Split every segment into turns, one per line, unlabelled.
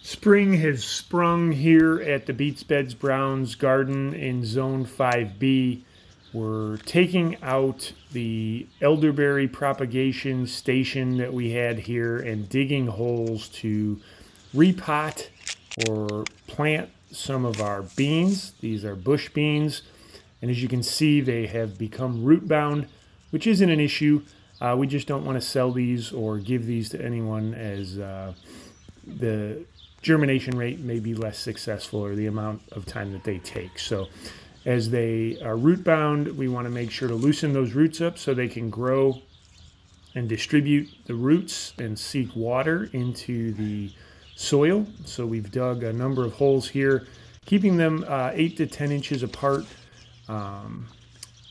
Spring has sprung here at the Beets Beds Browns garden in Zone 5B. We're taking out the elderberry propagation station that we had here and digging holes to repot or plant some of our beans. These are bush beans, and as you can see, they have become root bound, which isn't an issue. We just don't want to sell these or give these to anyone, as the germination rate may be less successful, or the amount of time that they take. So as they are root bound, we want to make sure to loosen those roots up so they can grow and distribute the roots and seek water into the soil. So we've dug a number of holes here, keeping them 8 to 10 inches apart. And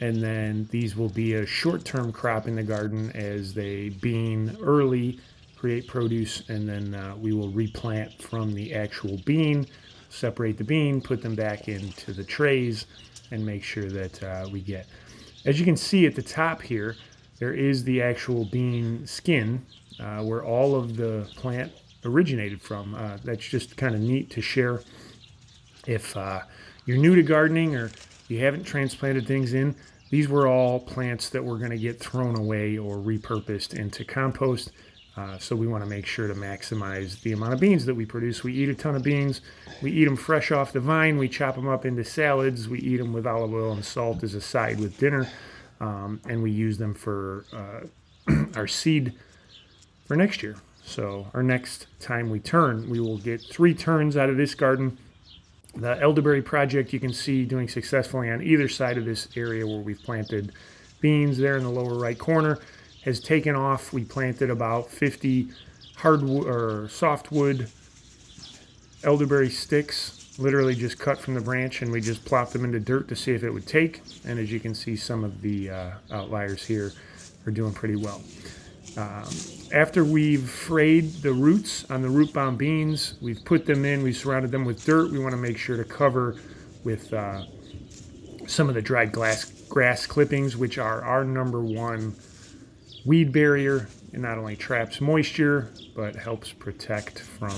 then these will be a short-term crop in the garden as they bean early, create produce, and then we will replant from the actual bean, separate the bean, put them back into the trays, and make sure that we get. As you can see at the top here, there is the actual bean skin where all of the plant originated from. That's just kind of neat to share. If you're new to gardening or you haven't transplanted things in, these were all plants that were going to get thrown away or repurposed into compost. So we want to make sure to maximize the amount of beans that we produce. We eat a ton of beans. We eat them fresh off the vine. We chop them up into salads. We eat them with olive oil and salt as a side with dinner. And we use them for our seed for next year. So our next time we turn, we will get 3 turns out of this garden. The elderberry project you can see doing successfully on either side of this area where we've planted beans there in the lower right corner has taken off. We planted about 50 hardwood or softwood elderberry sticks, literally just cut from the branch, and we just plopped them into dirt to see if it would take. And as you can see, some of the outliers here are doing pretty well. After we've frayed the roots on the root bound beans, we've put them in, we surrounded them with dirt. We want to make sure to cover with some of the dried grass clippings, which are our number one weed barrier. It not only traps moisture, but helps protect from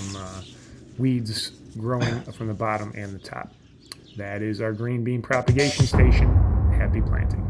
weeds growing from the bottom and the top. That is our green bean propagation station. Happy planting.